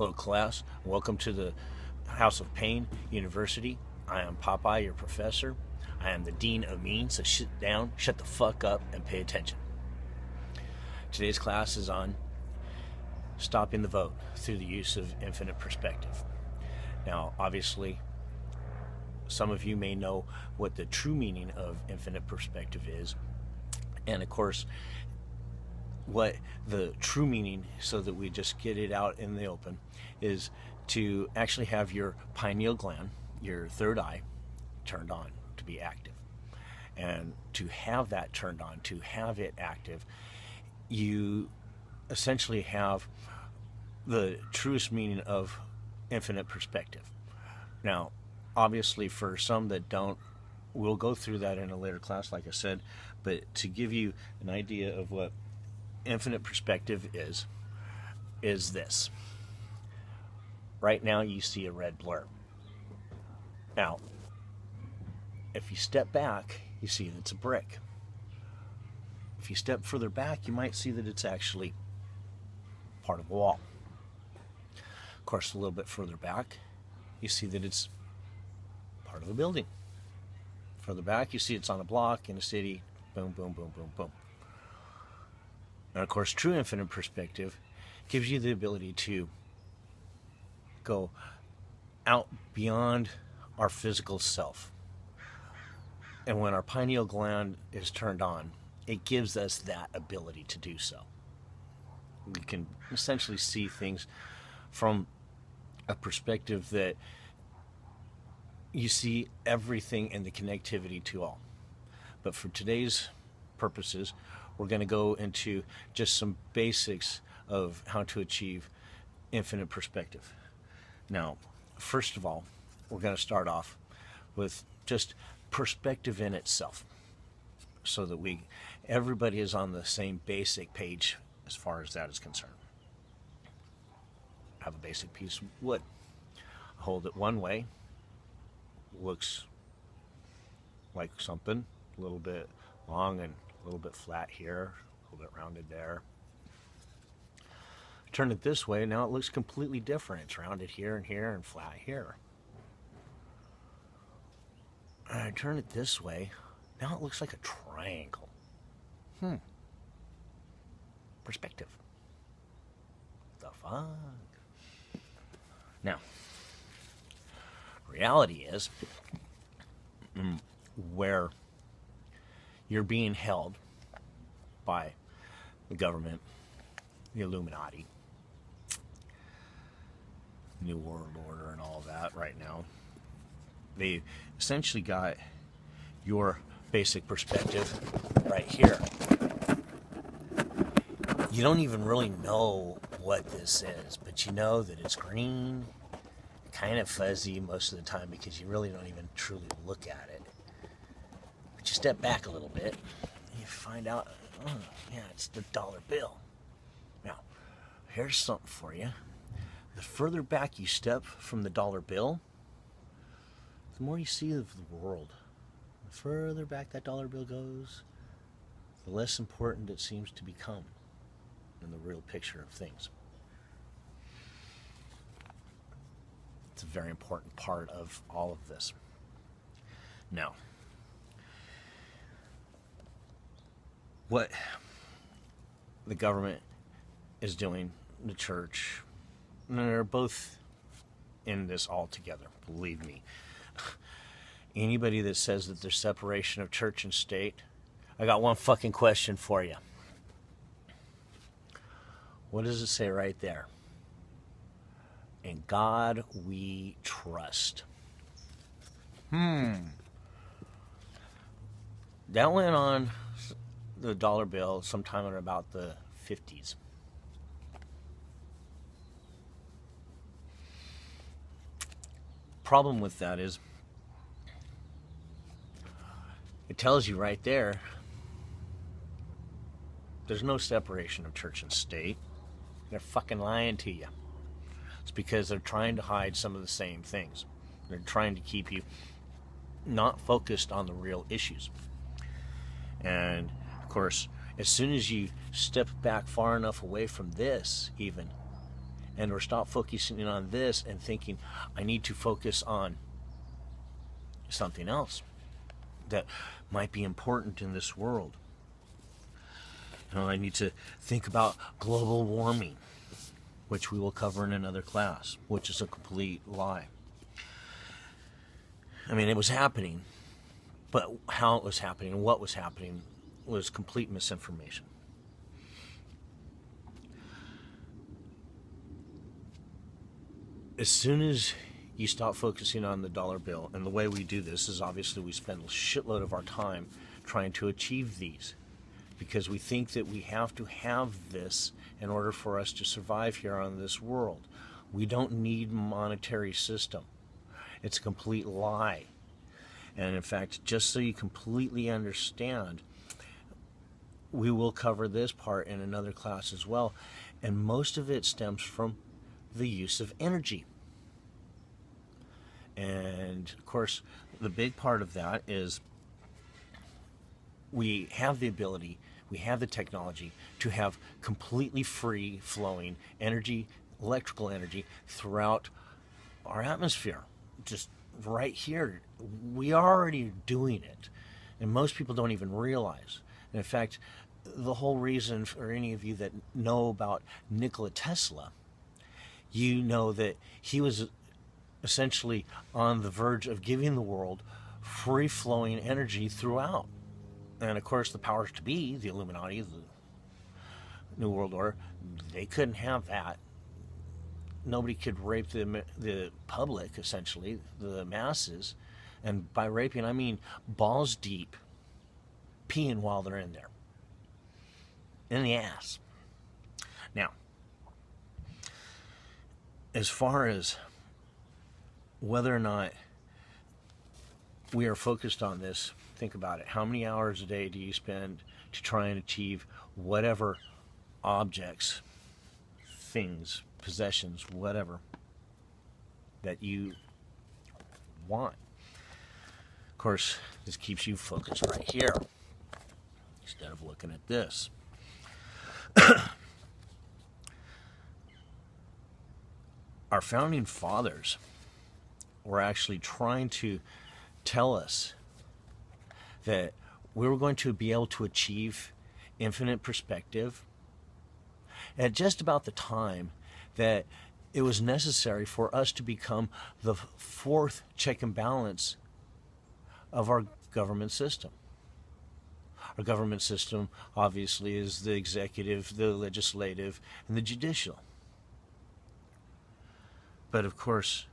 Hello, class. Welcome to the House of Pain University. I am Popeye, your professor. I am the Dean of Mean, so sit down, shut the fuck up, and pay attention. Today's class is on stopping the vote through the use of infinite perspective. Now, obviously, some of you may know what the true meaning of infinite perspective is. And of course, what the true meaning, so that we just get it out in the open, is to actually have your pineal gland, your third eye, turned on to be active. And to have that turned on, to have it active, you essentially have the truest meaning of infinite perspective. Now, obviously, for some that don't, we'll go through that in a later class, like I said, but to give you an idea of what infinite perspective is this. Right now you see a red blur. Now, if you step back, you see that it's a brick. If you step further back, you might see that it's actually part of a wall. Of course, a little bit further back, you see that it's part of a building. Further back, you see it's on a block in a city. Boom, boom, boom, boom, boom. And of course, true infinite perspective gives you the ability to go out beyond our physical self. And when our pineal gland is turned on, it gives us that ability to do so. We can essentially see things from a perspective that you see everything in the connectivity to all. But for today's purposes, we're going to go into just some basics of how to achieve infinite perspective. Now, first of all, we're going to start off with just perspective in itself, so that everybody is on the same basic page as far as that is concerned. Have a basic piece of wood. Hold it one way. Looks like something a little bit long and a little bit flat here, a little bit rounded there. Turn it this way, now it looks completely different. It's rounded here and flat here. And I turn it this way, now it looks like a triangle. Perspective. The fuck? Now, reality is where you're being held by the government, the Illuminati, New World Order, and all that right now. They essentially got your basic perspective right here. You don't even really know what this is, but you know that it's green, kind of fuzzy most of the time because you really don't even truly look at it. But you step back a little bit, and you find out, oh, yeah, it's the dollar bill. Now, here's something for you. The further back you step from the dollar bill, the more you see of the world. The further back that dollar bill goes, the less important it seems to become in the real picture of things. It's a very important part of all of this. Now, what the government is doing, the church, and they're both in this all together, believe me. Anybody that says that there's separation of church and state, I got one fucking question for you. What does it say right there? In God we trust. That went on the dollar bill sometime in about the 50s. Problem with that is, it tells you right there, there's no separation of church and state. They're fucking lying to you. It's because they're trying to hide some of the same things. They're trying to keep you not focused on the real issues. And, of course, as soon as you step back far enough away from this, even, and or stop focusing on this and thinking I need to focus on something else that might be important in this world. I need to think about global warming, which we will cover in another class, which is a complete lie. I mean, it was happening, but how it was happening and what was happening was complete misinformation. As soon as you stop focusing on the dollar bill, and the way we do this is obviously we spend a shitload of our time trying to achieve these, because we think that we have to have this in order for us to survive here on this world. We don't need a monetary system. It's a complete lie. And in fact, just so you completely understand, we will cover this part in another class as well. And most of it stems from the use of energy. And of course, the big part of that is we have the ability, we have the technology to have completely free flowing energy, electrical energy throughout our atmosphere. Just right here. We are already doing it. And most people don't even realize. And in fact, the whole reason for any of you that know about Nikola Tesla, you know that he was essentially on the verge of giving the world free-flowing energy throughout. And of course, the powers to be, the Illuminati, the New World Order, they couldn't have that. Nobody could rape the public, essentially, the masses. And by raping, I mean balls deep, peeing while they're in there. In the ass. Now, as far as whether or not we are focused on this, think about it. How many hours a day do you spend to try and achieve whatever objects, things, possessions, whatever that you want? Of course, this keeps you focused right here instead of looking at this. Our founding fathers were actually trying to tell us that we were going to be able to achieve infinite perspective at just about the time that it was necessary for us to become the fourth check and balance of our government system. Our government system, obviously, is the executive, the legislative, and the judicial. But of course,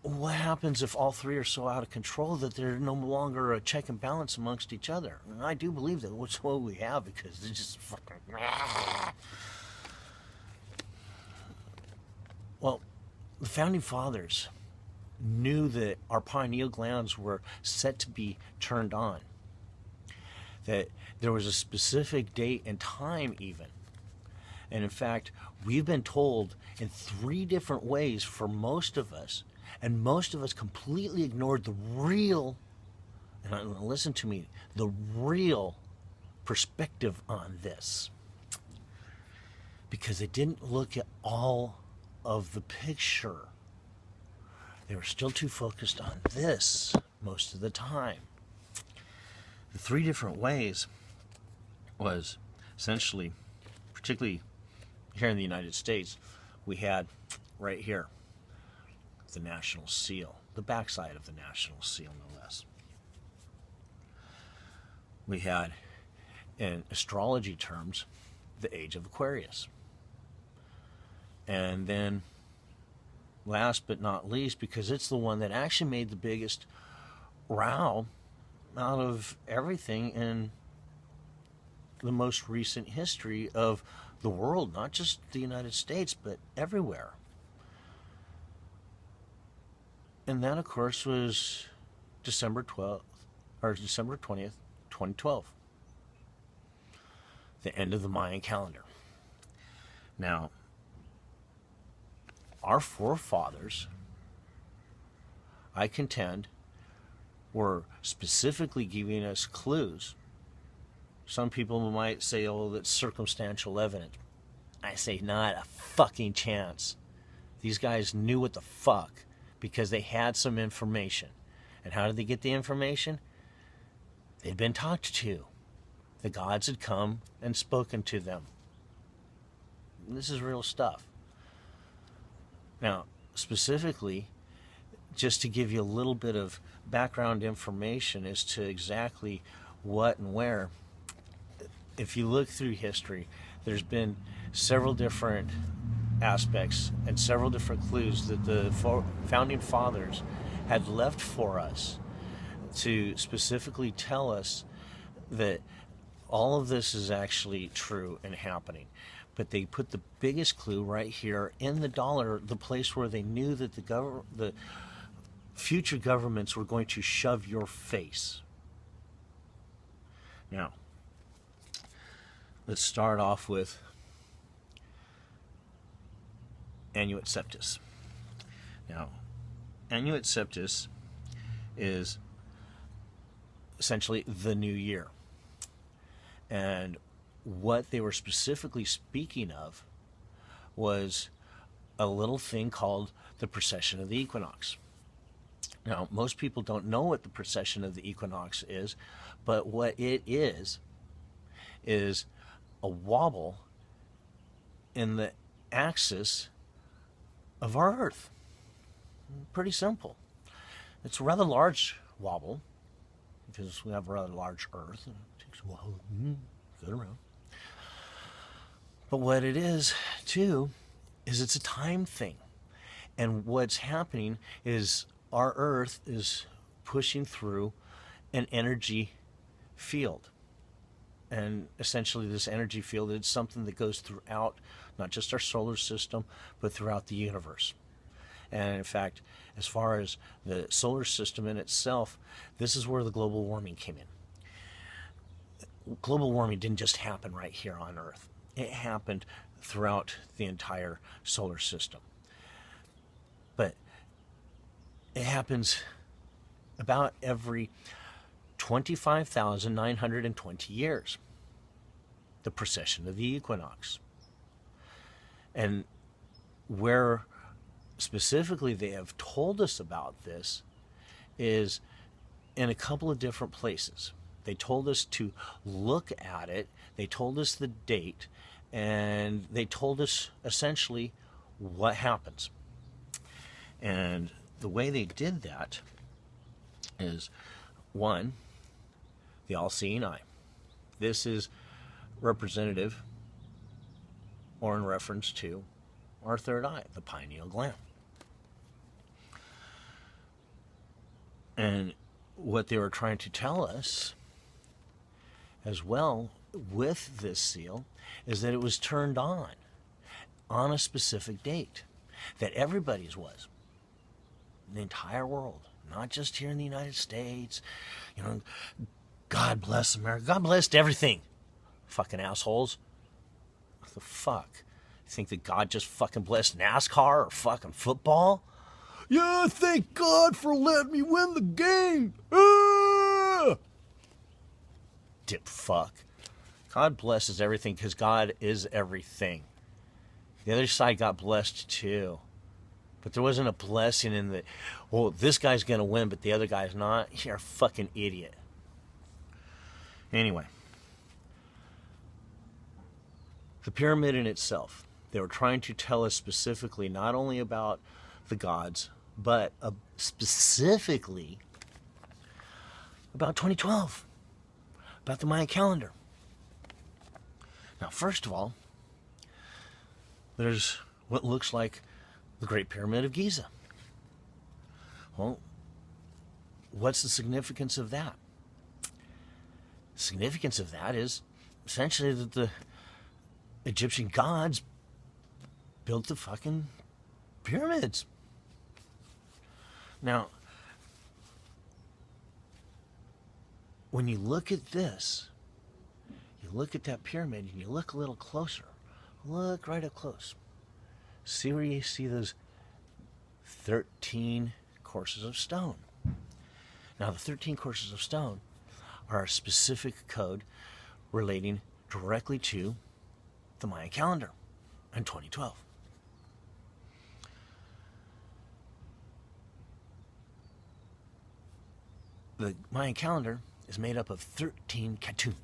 what happens if all three are so out of control that they're no longer a check and balance amongst each other? And I do believe that that's what we have, because it's just fucking... Well, the founding fathers knew that our pineal glands were set to be turned on. That there was a specific date and time even. And in fact, we've been told in 3 different ways for most of us, and most of us completely ignored the real, and listen to me, the real perspective on this. Because they didn't look at all of the picture. They were still too focused on this most of the time. The 3 different ways was essentially, particularly here in the United States, we had right here the national seal, the backside of the national seal, no less. We had, in astrology terms, the age of Aquarius. And then, last but not least, because it's the one that actually made the biggest row out of everything in the most recent history of the world, not just the United States, but everywhere. And that, of course, was December 20th, 2012. The end of the Mayan calendar. Now, our forefathers, I contend, were specifically giving us clues. Some people might say, oh, that's circumstantial evidence. I say not a fucking chance. These guys knew what the fuck because they had some information. And how did they get the information? They'd been talked to. The gods had come and spoken to them. This is real stuff. Now, specifically, just to give you a little bit of background information as to exactly what and where, if you look through history, there's been several different aspects and several different clues that the founding fathers had left for us to specifically tell us that all of this is actually true and happening. But they put the biggest clue right here in the dollar, the place where they knew that the future governments were going to shove your face. Now, let's start off with Annuit Septis. Now, Annuit Septis is essentially the new year. And what they were specifically speaking of was a little thing called the precession of the equinox. Now, most people don't know what the precession of the equinox is, but what it is a wobble in the axis of our Earth. Pretty simple. It's a rather large wobble because we have a rather large Earth. And it takes a while to get around. But what it is, too, is it's a time thing. And what's happening is our Earth is pushing through an energy field. And essentially this energy field is something that goes throughout not just our solar system, but throughout the universe. And in fact, as far as the solar system in itself, this is where the global warming came in. Global warming didn't just happen right here on Earth. It happened throughout the entire solar system. But it happens about every 25,920 years. The precession of the equinox. And where specifically they have told us about this is in a couple of different places. They told us to look at it, they told us the date, and they told us essentially what happens. And the way they did that is, one, the all-seeing eye. This is representative or in reference to our third eye, the pineal gland. And what they were trying to tell us as well with this seal is that it was turned on a specific date, that everybody's was, in the entire world, not just here in the United States. You know, God bless America. God bless everything. Fucking assholes. What the fuck? You think that God just fucking blessed NASCAR or fucking football? Yeah, thank God for letting me win the game. Dip fuck. God blesses everything because God is everything. The other side got blessed too. But there wasn't a blessing in the, well, this guy's going to win, but the other guy's not. You're a fucking idiot. Anyway. The pyramid in itself. They were trying to tell us specifically not only about the gods, but specifically about 2012. About the Mayan calendar. Now, first of all, there's what looks like the Great Pyramid of Giza. Well, what's the significance of that? The significance of that is essentially that the Egyptian gods built the fucking pyramids. Now, when you look at this, you look at that pyramid and you look a little closer. Look right up close. See where you see those 13 courses of stone. Now, the 13 courses of stone are a specific code relating directly to the Mayan calendar. and 2012. The Mayan calendar is made up of 13 Katun,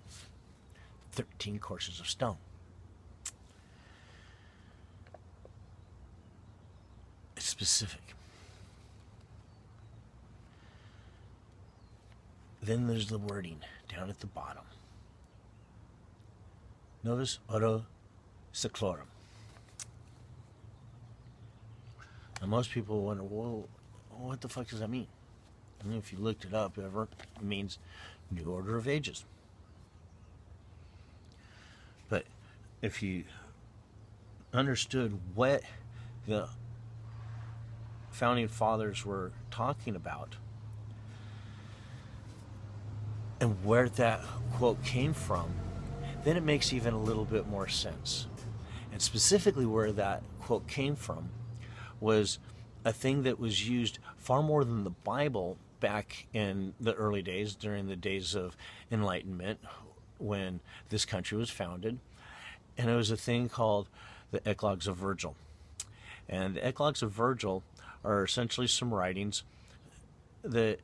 13 courses of stone. It's specific. Then there's the wording down at the bottom. Novus Ordo Seclorum. Now most people wonder, well, what the fuck does that mean? And if you looked it up ever, it means New Order of Ages. But if you understood what the founding fathers were talking about and where that quote came from, then it makes even a little bit more sense. And specifically where that quote came from was a thing that was used far more than the Bible back in the early days, during the days of Enlightenment, when this country was founded. And it was a thing called the Eclogues of Virgil. And the Eclogues of Virgil are essentially some writings that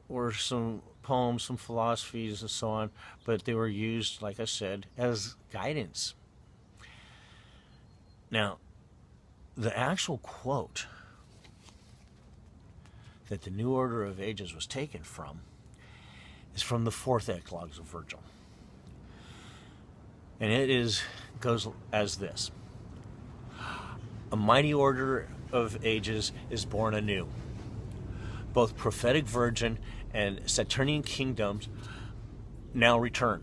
were some poems, some philosophies, and so on, but they were used, like I said, as guidance. Now, the actual quote that the New Order of Ages was taken from is from the fourth Eclogues of Virgil. And it goes as this: a mighty order of ages is born anew. Both prophetic virgin and Saturnian kingdoms now return.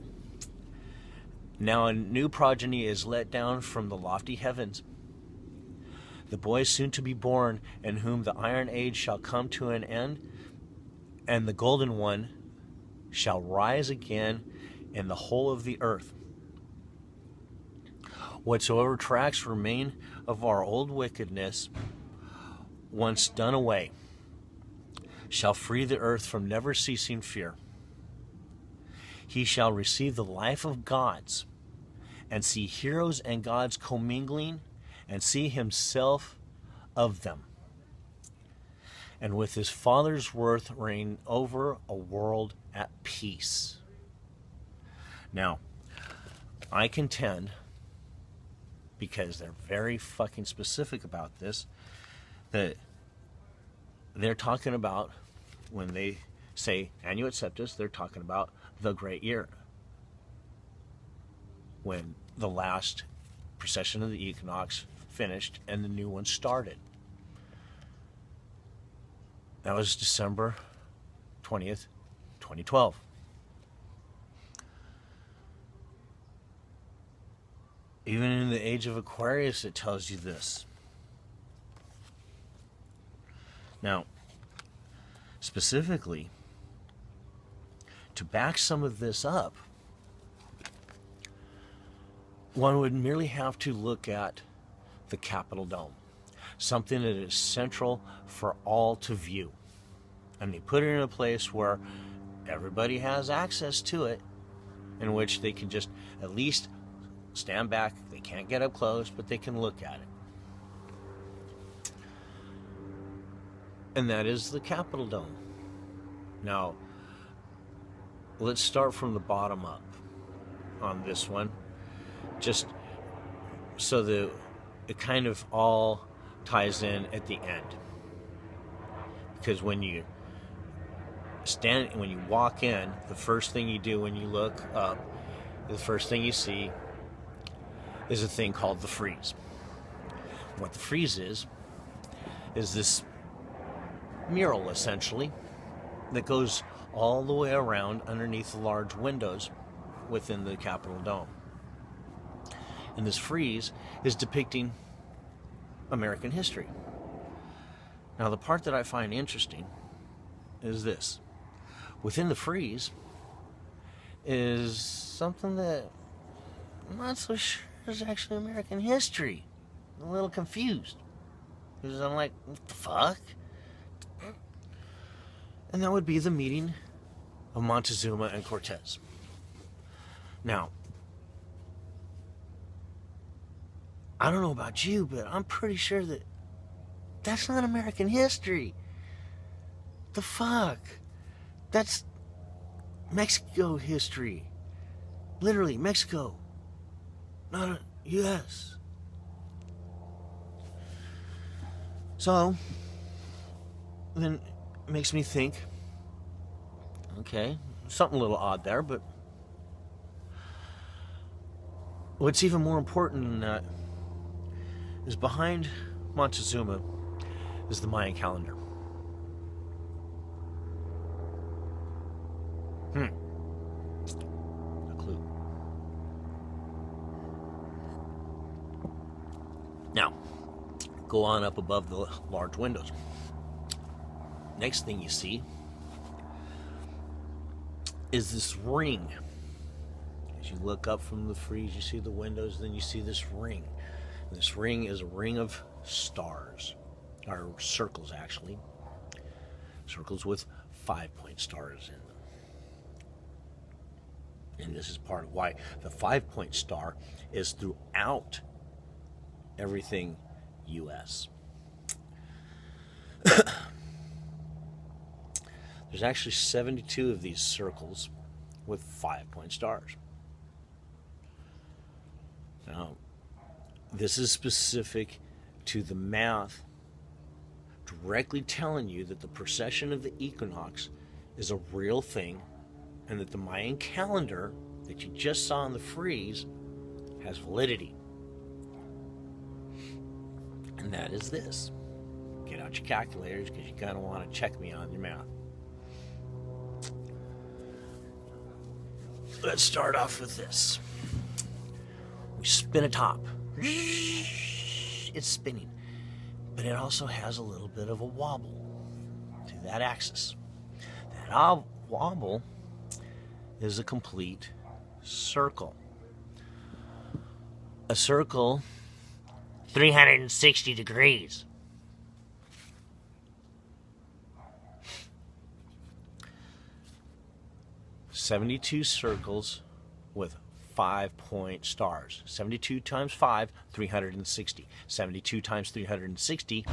Now a new progeny is let down from the lofty heavens. The boy is soon to be born, in whom the Iron Age shall come to an end, and the Golden One shall rise again in the whole of the earth. Whatsoever tracks remain of our old wickedness, once done away, shall free the earth from never-ceasing fear. He shall receive the life of gods, and see heroes and gods commingling, and see himself of them, and with his Father's worth reign over a world at peace. Now, I contend, because they're very fucking specific about this, that they're talking about, when they say Annuit Septis, they're talking about the Great Year, when the last precession of the equinox finished and the new one started. That was December 20th, 2012. Even in the age of Aquarius, it tells you this. Now, specifically, to back some of this up, one would merely have to look at the Capitol Dome, something that is central for all to view. And they put it in a place where everybody has access to it, in which they can just at least stand back. They can't get up close, but they can look at it. And that is the Capitol Dome. Now, let's start from the bottom up on this one, just so that it kind of all ties in at the end. Because when you walk in, the first thing you do when you look up, the first thing you see is a thing called the frieze. What the frieze is this mural, essentially, that goes all the way around underneath the large windows within the Capitol Dome. And this frieze is depicting American history. Now, the part that I find interesting is this. Within the frieze is something that I'm not so sure is actually American history. I'm a little confused, because I'm like, what the fuck? And that would be the meeting of Montezuma and Cortez. Now, I don't know about you, but I'm pretty sure that that's not American history. The fuck? That's Mexico history. Literally, Mexico. Not a U.S. So, then it makes me think, okay, something a little odd there, but what's even more important than that is behind Montezuma is the Mayan calendar. A clue. Now, go on up above the large windows. Next thing you see is this ring. As you look up from the frieze, you see the windows, then you see this ring. And this ring is a ring of stars, or circles actually. Circles with 5-point stars in them. And this is part of why the 5-point star is throughout everything U.S. There's actually 72 of these circles with 5-point stars. Now, this is specific to the math directly telling you that the precession of the equinox is a real thing, and that the Mayan calendar that you just saw in the frieze has validity. And that is this. Get out your calculators, because you're going to want to check me on your math. Let's start off with this. We spin a top. It's spinning. But it also has a little bit of a wobble to that axis. That wobble is a complete circle. A circle 360 degrees. $72 circles with 5-point stars. 72 times 5, 360. 72 times 360,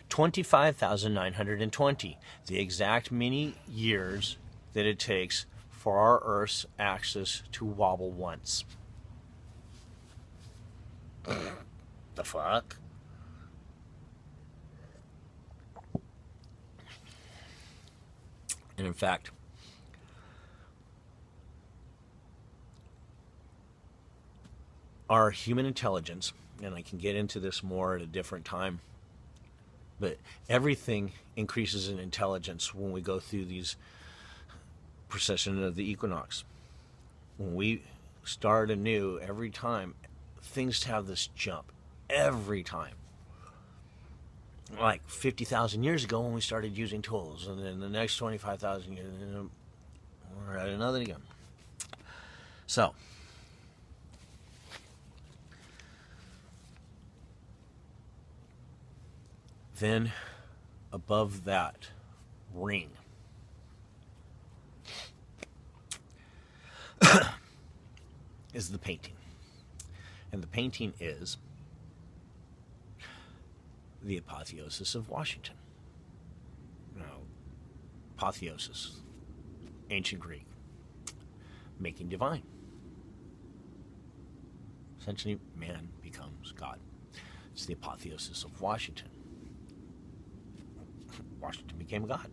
25,920. The exact many years that it takes for our Earth's axis to wobble once. The fuck? And in fact, our human intelligence, and I can get into this more at a different time, but everything increases in intelligence when we go through these precession of the equinox. When we start anew, every time, things have this jump. Every time. Like 50,000 years ago when we started using tools, and then the next 25,000 years, we're at another again. So, then above that ring is the painting. And the painting is the apotheosis of Washington. Now, apotheosis, ancient Greek, making divine. Essentially, man becomes God. It's the apotheosis of Washington. Washington became a god.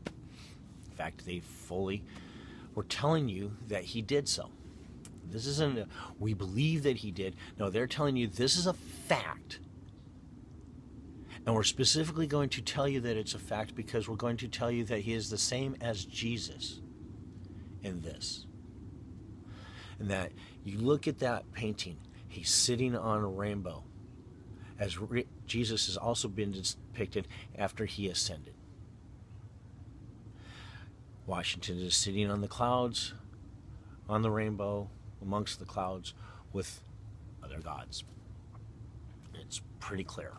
In fact, they fully were telling you that he did so. This isn't a, we believe that he did. No, they're telling you this is a fact. And we're specifically going to tell you that it's a fact because we're going to tell you that he is the same as Jesus in this. And that you look at that painting, he's sitting on a rainbow, as Jesus has also been depicted after he ascended. Washington is sitting on the clouds, on the rainbow, amongst the clouds with other gods. It's pretty clear.